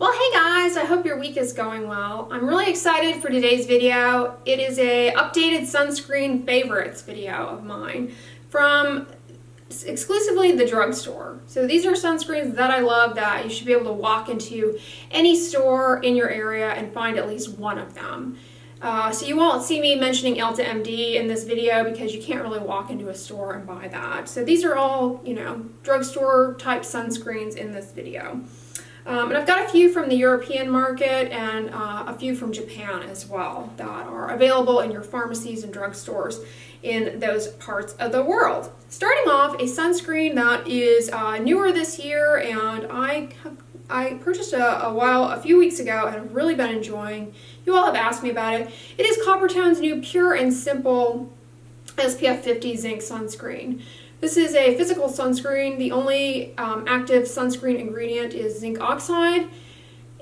Well, hey guys, I hope your week is going well. I'm really excited for today's video. It is a updated sunscreen favorites video of mine from exclusively the drugstore. So these are sunscreens that I love that you should be able to walk into any store in your area and find at least one of them. So you won't see me mentioning Elta MD in this video because you can't really walk into a store and buy that. So these are all, drugstore type sunscreens in this video. And I've got a few from the European market and a few from Japan as well that are available in your pharmacies and drugstores in those parts of the world. Starting off, a sunscreen that is newer this year, and I purchased a few weeks ago and have really been enjoying. You all have asked me about it. It is Coppertone's new Pure and Simple SPF 50 Zinc Sunscreen. This is a physical sunscreen. The only active sunscreen ingredient is zinc oxide.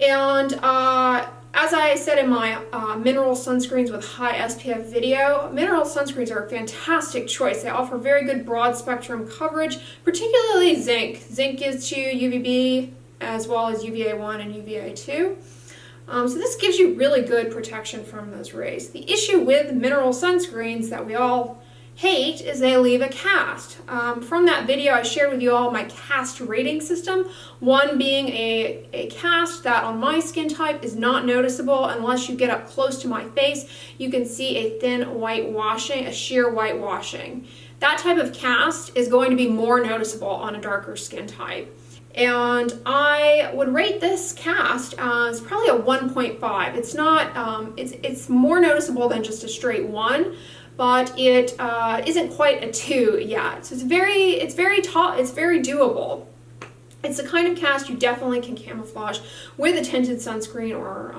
And as I said in my mineral sunscreens with high SPF video, mineral sunscreens are a fantastic choice. They offer very good broad spectrum coverage, particularly zinc. Zinc gives you UVB as well as UVA1 and UVA2. So this gives you really good protection from those rays. The issue with mineral sunscreens that we all hate is they leave a cast. From that video I shared with you all my cast rating system, one being a cast that on my skin type is not noticeable unless you get up close to my face. You can see a thin white washing, a sheer white washing. That type of cast is going to be more noticeable on a darker skin type. And I would rate this cast as probably a 1.5. It's not, it's more noticeable than just a straight 1. But it isn't quite a 2 yet. So it's very doable. It's the kind of cast you definitely can camouflage with a tinted sunscreen or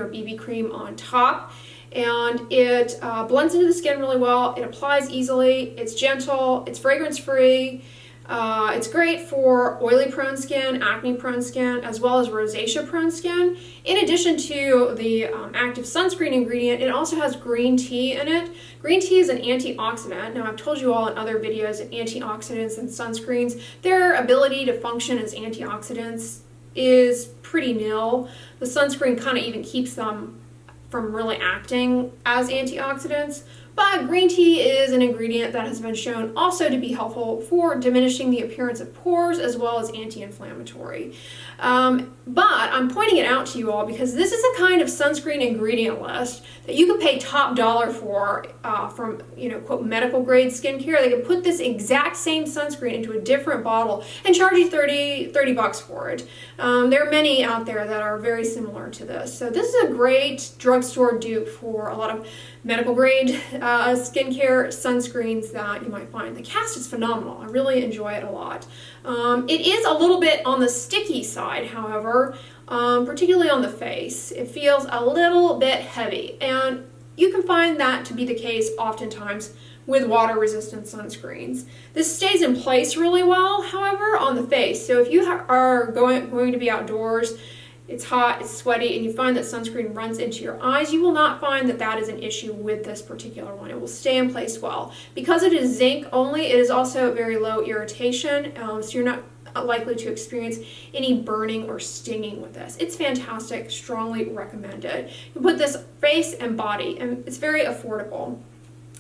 BB cream on top. And it blends into the skin really well. It applies easily. It's gentle. It's fragrance free. It's great for oily prone skin, acne prone skin, as well as rosacea prone skin. In addition to the active sunscreen ingredient, it also has green tea in it. Green tea is an antioxidant. Now, I've told you all in other videos that antioxidants and sunscreens, their ability to function as antioxidants is pretty nil. The sunscreen kind of even keeps them from really acting as antioxidants. But green tea is an ingredient that has been shown also to be helpful for diminishing the appearance of pores as well as anti-inflammatory. But I'm pointing it out to you all because this is a kind of sunscreen ingredient list that you could pay top dollar for from, quote, medical grade skincare. They could put this exact same sunscreen into a different bottle and charge you 30 bucks for it. There are many out there that are very similar to this. So this is a great drugstore dupe for a lot of medical grade skincare sunscreens that you might find. The cast is phenomenal. I really enjoy it a lot. It is a little bit on the sticky side, however, particularly on the face. It feels a little bit heavy, and you can find that to be the case oftentimes with water-resistant sunscreens. This stays in place really well, however, on the face. So if you are going to be outdoors, it's hot, it's sweaty, and you find that sunscreen runs into your eyes, you will not find that that is an issue with this particular one. It will stay in place well. Because it is zinc only, it is also very low irritation, so you're not likely to experience any burning or stinging with this. It's fantastic, strongly recommended. You put this face and body, and it's very affordable.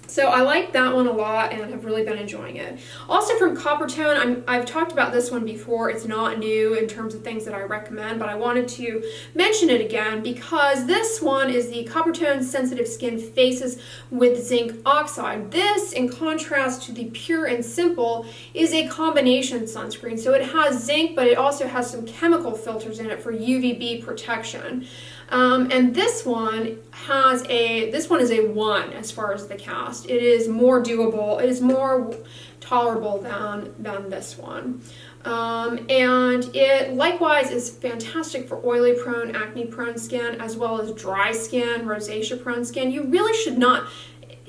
So I like that one a lot and have really been enjoying it. Also from Coppertone, I've talked about this one before. It's not new in terms of things that I recommend, but I wanted to mention it again because this one is the Coppertone Sensitive Skin Faces with Zinc Oxide. This, in contrast to the Pure and Simple, is a combination sunscreen. So it has zinc, but it also has some chemical filters in it for UVB protection. And this one is a 1 as far as the cast. It is more doable, it is more tolerable than this one. And it likewise is fantastic for oily prone, acne prone skin, as well as dry skin, rosacea prone skin. You really should not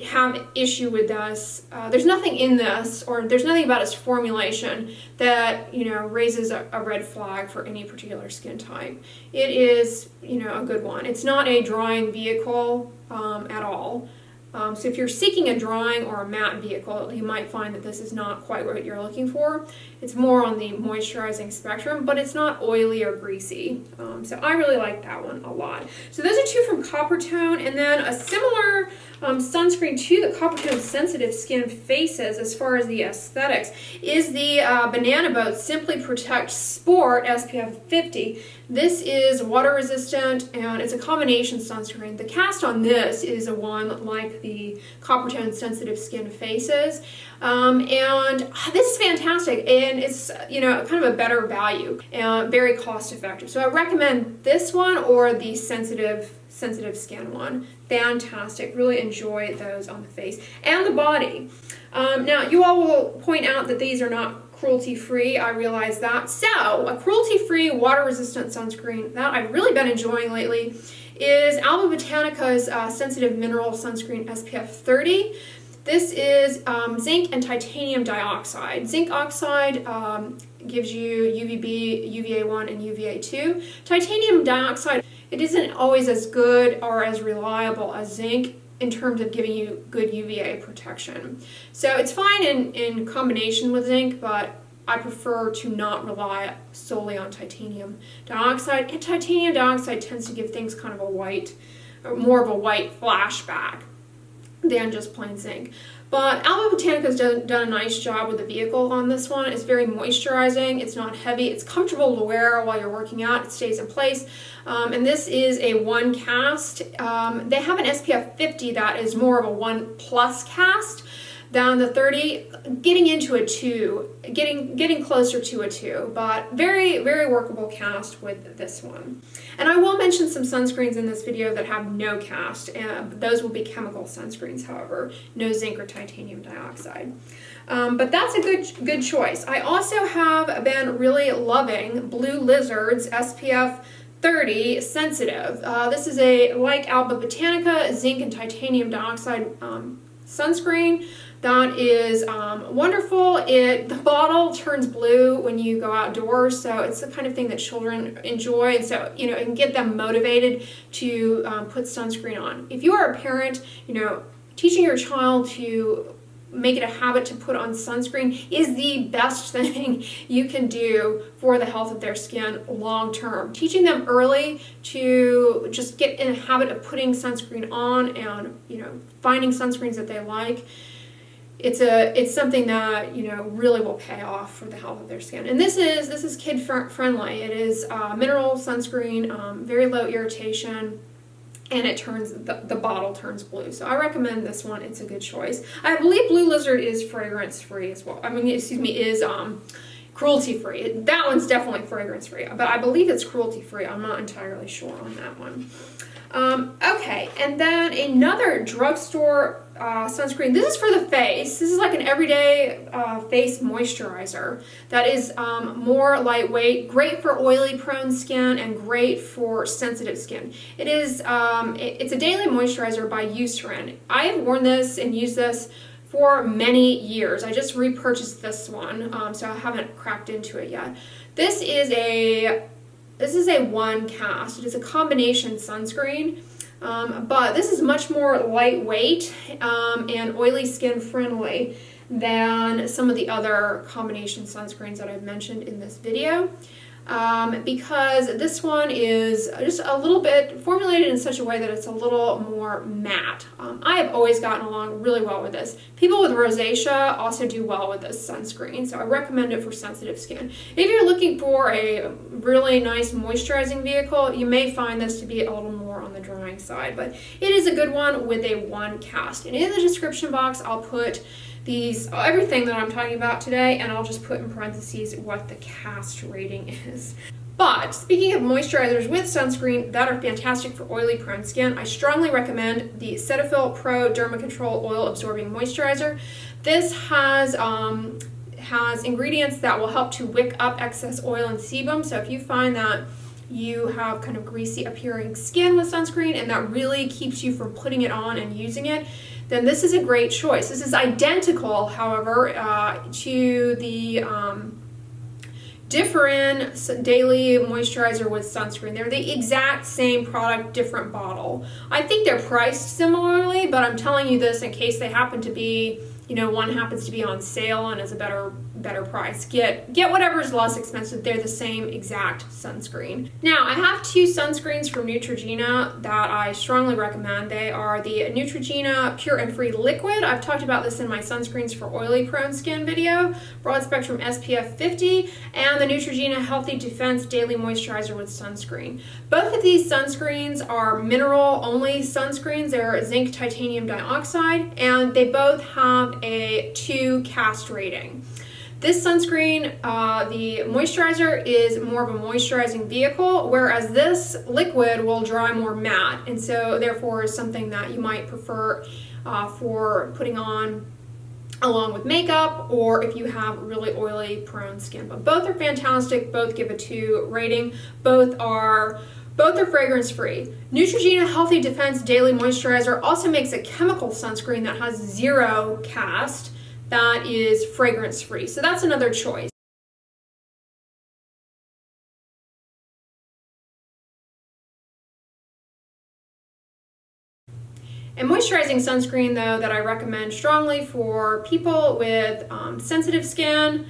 have issue with this. There's nothing in this, or there's nothing about its formulation that raises a red flag for any particular skin type. It is a good one. It's not a drying vehicle at all. So if you're seeking a drying or a matte vehicle, you might find that this is not quite what you're looking for. It's more on the moisturizing spectrum, but it's not oily or greasy. So I really like that one a lot. So those are two from Coppertone, and then a similar sunscreen to the Coppertone Sensitive Skin Faces as far as the aesthetics is the Banana Boat Simply Protect Sport SPF 50. This is water resistant and it's a combination sunscreen. The cast on this is a one like the Coppertone Sensitive Skin Faces. And this is fantastic, and it's, you know, kind of a better value and very cost effective. So I recommend this one or the sensitive skin one. Fantastic. Really enjoy those on the face and the body. Now you all will point out that these are not cruelty-free. I realize that. So a cruelty-free water-resistant sunscreen that I've really been enjoying lately is Alba Botanica's Sensitive Mineral Sunscreen SPF 30. This is zinc and titanium dioxide. Zinc oxide gives you UVB, UVA1, and UVA2. Titanium dioxide, it isn't always as good or as reliable as zinc in terms of giving you good UVA protection. So it's fine in combination with zinc, but I prefer to not rely solely on titanium dioxide. And titanium dioxide tends to give things kind of a white, or more of a white flashback than just plain zinc. But Alba Botanica's done a nice job with the vehicle on this one. It's very moisturizing, it's not heavy, it's comfortable to wear while you're working out, it stays in place. And this is a 1 cast. They have an SPF 50 that is more of a 1+ cast than the 30, getting into a 2, getting closer to a 2, but very, very workable cast with this one. And I will mention some sunscreens in this video that have no cast, and those will be chemical sunscreens, however, no zinc or titanium dioxide. But that's a good choice. I also have been really loving Blue Lizard's SPF 30 Sensitive. This is a, like Alba Botanica, zinc and titanium dioxide sunscreen. That is wonderful. The bottle turns blue when you go outdoors, so it's the kind of thing that children enjoy, and so, you know, it can get them motivated to put sunscreen on. If you are a parent, you know, teaching your child to make it a habit to put on sunscreen is the best thing you can do for the health of their skin long term. Teaching them early to just get in a habit of putting sunscreen on and, you know, finding sunscreens that they like. It's something that, you know, really will pay off for the health of their skin. And this is kid friendly. It is mineral sunscreen, very low irritation, and it turns the bottle turns blue. So I recommend this one. It's a good choice. I believe Blue Lizard is fragrance free as well. I mean, excuse me, is cruelty free. That one's definitely fragrance free, but I believe it's cruelty free. I'm not entirely sure on that one. Okay, and then another drugstore sunscreen. This is for the face. This is like an everyday face moisturizer that is more lightweight, great for oily prone skin and great for sensitive skin. It is it's a daily moisturizer by Eucerin. I have worn this and used this for many years. I just repurchased this one, so I haven't cracked into it yet. This is a 1 cast. It is a combination sunscreen, but this is much more lightweight and oily skin friendly than some of the other combination sunscreens that I've mentioned in this video. Because this one is just a little bit formulated in such a way that it's a little more matte. I have always gotten along really well with this. People with rosacea also do well with this sunscreen, so I recommend it for sensitive skin. If you're looking for a really nice moisturizing vehicle, you may find this to be a little more on the drying side, but it is a good one with a 1 cast. And in the description box, I'll put everything that I'm talking about today, and I'll just put in parentheses what the cast rating is. But speaking of moisturizers with sunscreen that are fantastic for oily prone skin, I strongly recommend the Cetaphil Pro Derma Control Oil Absorbing Moisturizer. This has ingredients that will help to wick up excess oil and sebum. So if you find that you have kind of greasy appearing skin with sunscreen and that really keeps you from putting it on and using it, then this is a great choice. This is identical, however, to the Differin Daily Moisturizer with Sunscreen. They're the exact same product, different bottle. I think they're priced similarly, but I'm telling you this in case they happen to be, you know, one happens to be on sale and is a better price. Get whatever's less expensive. They're the same exact sunscreen. Now, I have two sunscreens from Neutrogena that I strongly recommend. They are the Neutrogena Pure and Free Liquid. I've talked about this in my sunscreens for oily prone skin video, broad spectrum SPF 50, and the Neutrogena Healthy Defense Daily Moisturizer with Sunscreen. Both of these sunscreens are mineral only sunscreens. They're zinc titanium dioxide, and they both have a 2 cast rating. This sunscreen, the moisturizer is more of a moisturizing vehicle, whereas this liquid will dry more matte, and so therefore is something that you might prefer for putting on along with makeup, or if you have really oily prone skin. But both are fantastic, both give a 2 rating, both are fragrance free. Neutrogena Healthy Defense Daily Moisturizer also makes a chemical sunscreen that has 0 cast, that is fragrance free. So that's another choice. A moisturizing sunscreen, though, that I recommend strongly for people with sensitive skin,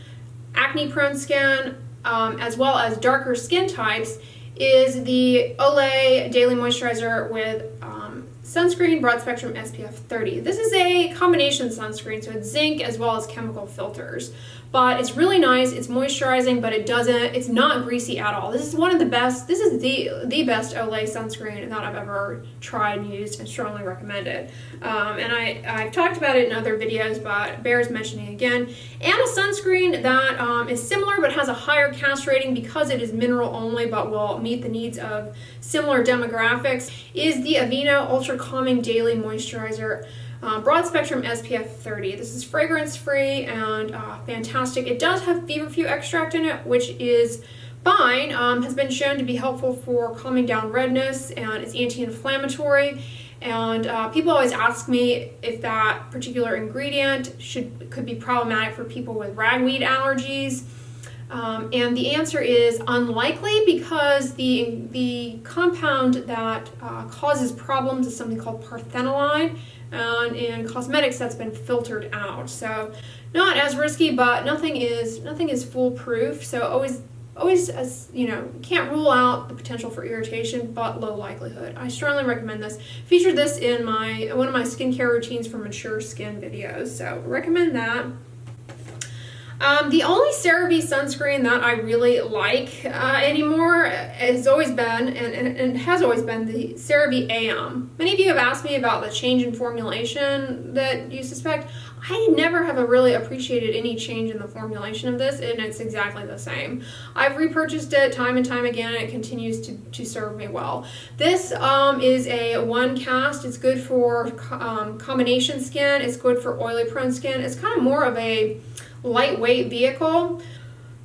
acne-prone skin, as well as darker skin types, is the Olay Daily Moisturizer with sunscreen, broad spectrum SPF 30. This is a combination sunscreen, so it's zinc as well as chemical filters. But it's really nice, it's moisturizing, but it's not greasy at all. This is one of the best, this is the best Olay sunscreen that I've ever tried and used, and strongly recommend it. And I've talked about it in other videos, but bears mentioning again. And a sunscreen that is similar but has a higher cast rating because it is mineral only but will meet the needs of similar demographics is the Aveeno Ultra Calming Daily Moisturizer. Broad spectrum SPF 30. This is fragrance free and fantastic. It does have feverfew extract in it, which is fine. Has been shown to be helpful for calming down redness, and it's anti-inflammatory. And people always ask me if that particular ingredient could be problematic for people with ragweed allergies. And the answer is unlikely, because the compound that causes problems is something called parthenoline, and in cosmetics that's been filtered out. So not as risky, but nothing is foolproof. So always, as you know, can't rule out the potential for irritation, but low likelihood. I strongly recommend this. Featured this in one of my skincare routines for mature skin videos, so recommend that. The only CeraVe sunscreen that I really like anymore has always been, and has always been, the CeraVe AM. Many of you have asked me about the change in formulation that you suspect. I never have really appreciated any change in the formulation of this, and it's exactly the same. I've repurchased it time and time again, and it continues to serve me well. This is a 1 cast. It's good for combination skin. It's good for oily prone skin. It's kind of more of a lightweight vehicle.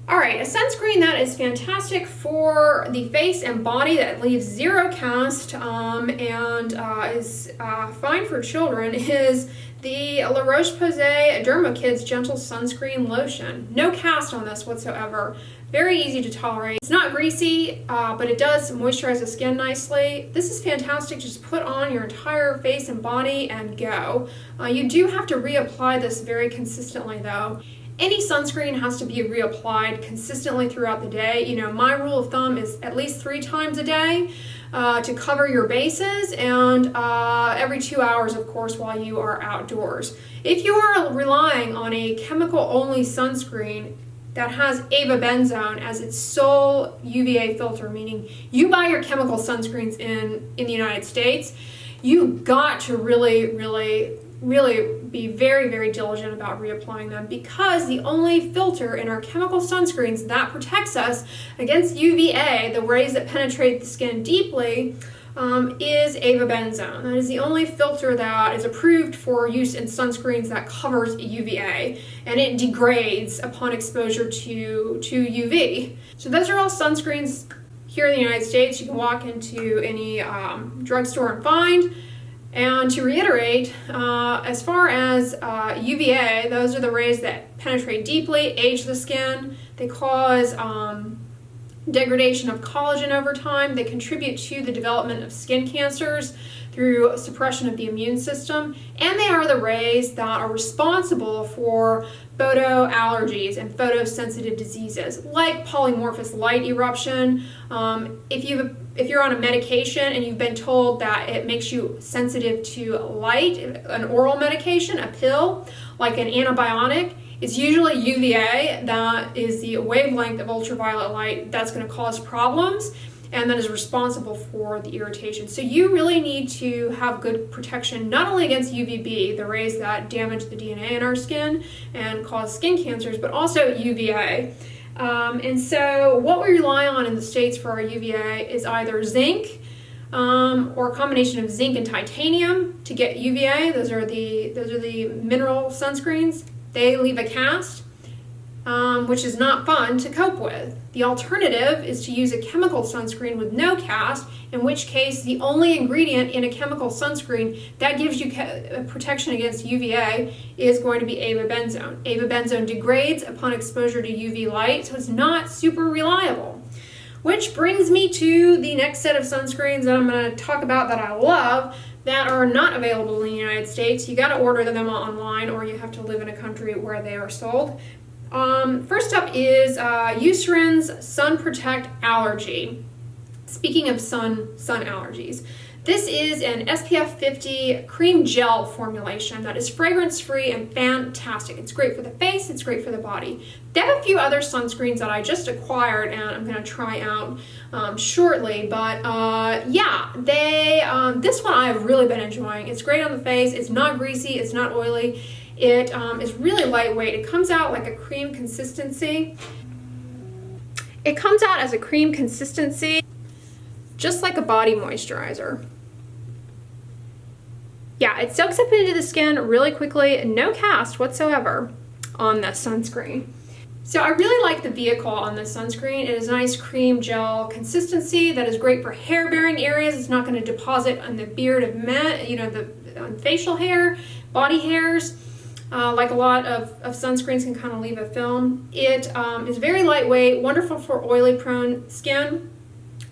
All right, a sunscreen that is fantastic for the face and body that leaves 0 cast and is fine for children is the La Roche-Posay DermaKids Gentle Sunscreen Lotion. No cast on this whatsoever. Very easy to tolerate. It's not greasy, but it does moisturize the skin nicely. This is fantastic. Just put on your entire face and body and go. You do have to reapply this very consistently, though. Any sunscreen has to be reapplied consistently throughout the day. You know, my rule of thumb is at least 3 times a day to cover your bases, and every 2 hours, of course, while you are outdoors. If you are relying on a chemical-only sunscreen that has avobenzone as its sole UVA filter, meaning you buy your chemical sunscreens in the United States, you've got to really be very, very diligent about reapplying them, because the only filter in our chemical sunscreens that protects us against UVA, the rays that penetrate the skin deeply, is avobenzone. That is the only filter that is approved for use in sunscreens that covers UVA, and it degrades upon exposure to UV. So those are all sunscreens here in the United States. You can walk into any drugstore and find. And to reiterate, as far as UVA, those are the rays that penetrate deeply, age the skin. They cause degradation of collagen over time. They contribute to the development of skin cancers through suppression of the immune system. And they are the rays that are responsible for photoallergies and photosensitive diseases like polymorphous light eruption. If you're on a medication and you've been told that it makes you sensitive to light, an oral medication, a pill, like an antibiotic, it's usually UVA, that is the wavelength of ultraviolet light that's going to cause problems and that is responsible for the irritation. So you really need to have good protection not only against UVB, the rays that damage the DNA in our skin and cause skin cancers, but also UVA. And so what we rely on in the States for our UVA is either zinc or a combination of zinc and titanium to get UVA. Those are the mineral sunscreens. They leave a cast, which is not fun to cope with. The alternative is to use a chemical sunscreen with no cast, in which case the only ingredient in a chemical sunscreen that gives you protection against UVA is going to be avobenzone. Avobenzone degrades upon exposure to UV light, so it's not super reliable. Which brings me to the next set of sunscreens that I'm going to talk about that I love, that are not available in the United States. You got to order them online, or you have to live in a country where they are sold. First up is Eucerin's Sun Protect Allergy. Speaking of sun allergies, this is an SPF 50 cream gel formulation that is fragrance-free and fantastic. It's great for the face, it's great for the body. They have a few other sunscreens that I just acquired and I'm going to try out shortly, but yeah, this one I have really been enjoying. It's great on the face, it's not greasy, it's not oily, it is really lightweight. It comes out like a cream consistency. It comes out as a cream consistency, just like a body moisturizer. Yeah, it soaks up into the skin really quickly, no cast whatsoever on this sunscreen. So I really like the vehicle on this sunscreen. It is a nice cream gel consistency that is great for hair bearing areas. It's not going to deposit on the beard of men, the facial hair, body hairs. Like a lot of sunscreens can kind of leave a film. It is very lightweight, wonderful for oily prone skin.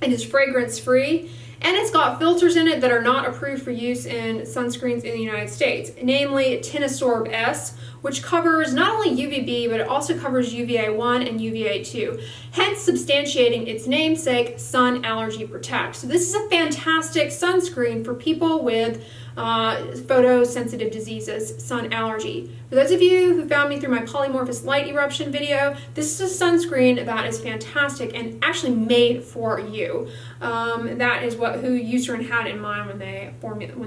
It is fragrance free. And it's got filters in it that are not approved for use in sunscreens in the United States, namely Tinosorb S, which covers not only UVB, but it also covers UVA1 and UVA2, hence substantiating its namesake, Sun Allergy Protect. So this is a fantastic sunscreen for people with photosensitive diseases, sun allergy. For those of you who found me through my polymorphous light eruption video, this is a sunscreen that is fantastic and actually made for you. That is who Eucerin had in mind when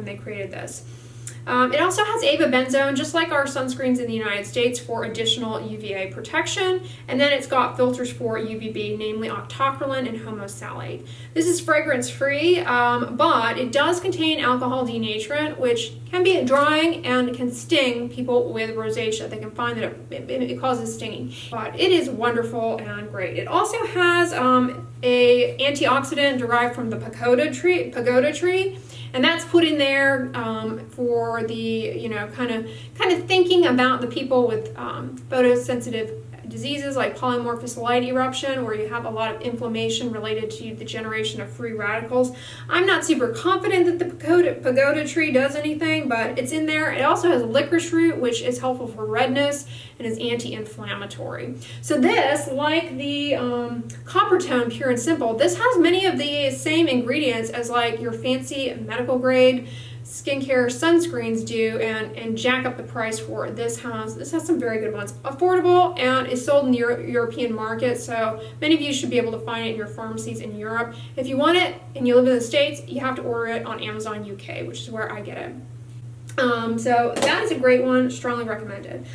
they created this. It also has avobenzone, just like our sunscreens in the United States, for additional UVA protection. And then it's got filters for UVB, namely octocrylene and homosalate. This is fragrance-free, but it does contain alcohol denaturant, which can be drying and can sting people with rosacea. They can find that it causes stinging. But it is wonderful and great. It also has a antioxidant derived from the pagoda tree. And that's put in there for the, kind of thinking about the people with photosensitive diseases like polymorphous light eruption, where you have a lot of inflammation related to the generation of free radicals. I'm not super confident that the pagoda tree does anything, but it's in there. It also has licorice root, which is helpful for redness and is anti-inflammatory. So this, like the Coppertone Pure and Simple, this has many of the same ingredients as like your fancy medical grade skincare sunscreens do, and jack up the price for it. This has some very good ones. Affordable, and is sold in the European market, so many of you should be able to find it in your pharmacies in Europe. If you want it and you live in the States, you have to order it on Amazon UK, which is where I get it. So that is a great one, strongly recommended.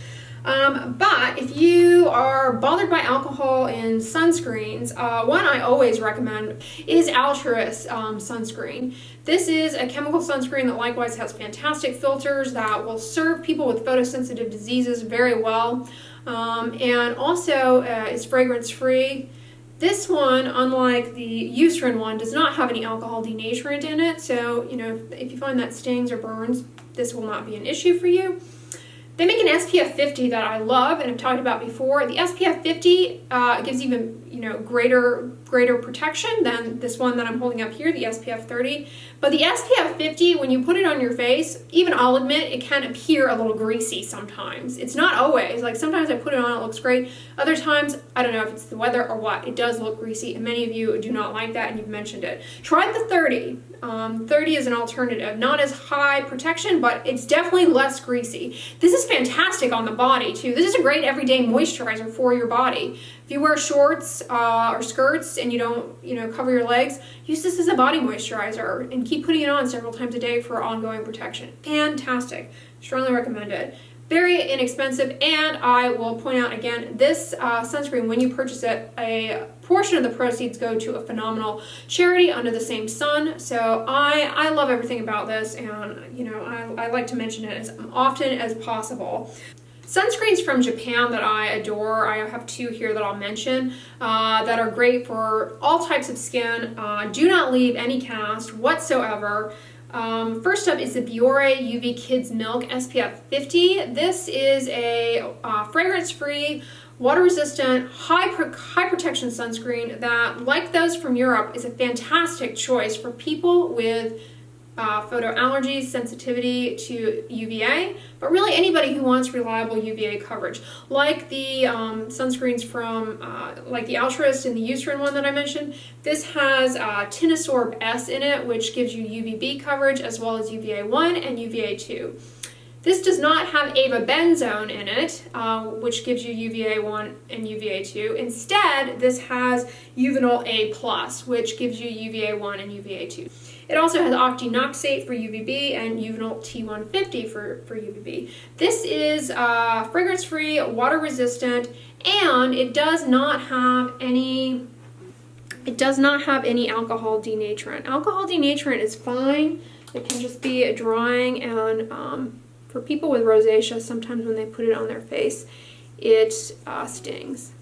But if you are bothered by alcohol in sunscreens, one I always recommend is Alturas Sunscreen. This is a chemical sunscreen that likewise has fantastic filters that will serve people with photosensitive diseases very well, and also is fragrance free. This one, unlike the Eucerin one, does not have any alcohol denaturant in it, so you know, if you find that stings or burns, this will not be an issue for you. They make an SPF 50 that I love and I've talked about before. The SPF 50 gives even, you know, greater protection than this one that I'm holding up here, the SPF 30. But the SPF 50, when you put it on your face, even I'll admit, it can appear a little greasy sometimes. It's not always. Like sometimes I put it on, it looks great. Other times, I don't know if it's the weather or what, it does look greasy, and many of you do not like that and you've mentioned it. Try the 30. 30 is an alternative. Not as high protection, but it's definitely less greasy. This is fantastic on the body too. This is a great everyday moisturizer for your body. If you wear shorts or skirts and you don't, you know, cover your legs, use this as a body moisturizer and keep putting it on several times a day for ongoing protection. Fantastic. Strongly recommend it. Very inexpensive, and I will point out again, this sunscreen, when you purchase it, a portion of the proceeds go to a phenomenal charity under the same sun. So I love everything about this, and you know, I like to mention it as often as possible. Sunscreens from Japan that I adore, I have two here that I'll mention that are great for all types of skin, do not leave any cast whatsoever. First up is the Biore UV Kids Milk SPF 50. This is a fragrance-free, water-resistant, high protection sunscreen that, like those from Europe, is a fantastic choice for people with photo allergies, sensitivity to UVA, but really anybody who wants reliable UVA coverage. Like the sunscreens from like the Alturas and the Eucerin one that I mentioned, this has Tinosorb S in it, which gives you UVB coverage as well as UVA1 and UVA2. This does not have avobenzone in it, which gives you UVA1 and UVA2. Instead, this has Uvinol A+, which gives you UVA1 and UVA2. It also has octinoxate for UVB and Uvinol T150 for UVB. This is fragrance-free, water-resistant, and it does not have any alcohol denaturant. Alcohol denaturant is fine. It can just be drying, and for people with rosacea, sometimes when they put it on their face, it stings.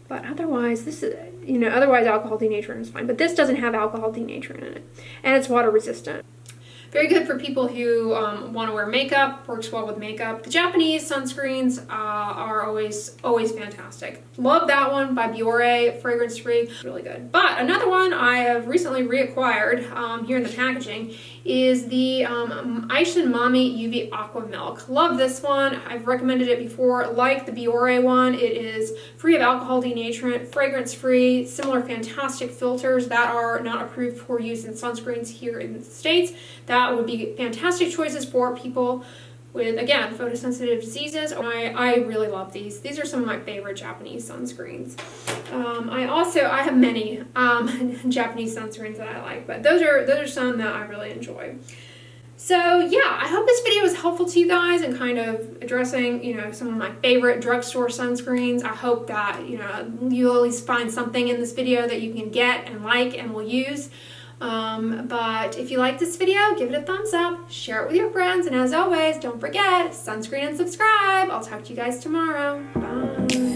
But otherwise, this is, you know, otherwise alcohol denaturant is fine. But this doesn't have alcohol denaturant in it, and it's water resistant. Very good for people who want to wear makeup, works well with makeup. The Japanese sunscreens are always fantastic. Love that one by Biore, fragrance free, really good. But another one I have recently reacquired here in the packaging is the Aishin Mami UV Aqua Milk. Love this one. I've recommended it before. Like the Biore one, it is free of alcohol denaturant, fragrance free, similar fantastic filters that are not approved for use in sunscreens here in the States. That would be fantastic choices for people with, again, photosensitive diseases. I really love these. These are some of my favorite Japanese sunscreens. I have many Japanese sunscreens that I like, but those are some that I really enjoy. So yeah, I hope this video was helpful to you guys and kind of addressing, you know, some of my favorite drugstore sunscreens. I hope that, you know, you'll at least find something in this video that you can get and like and will use. But if you like this video, give it a thumbs up, share it with your friends, and as always, don't forget, sunscreen and subscribe. I'll talk to you guys tomorrow. Bye.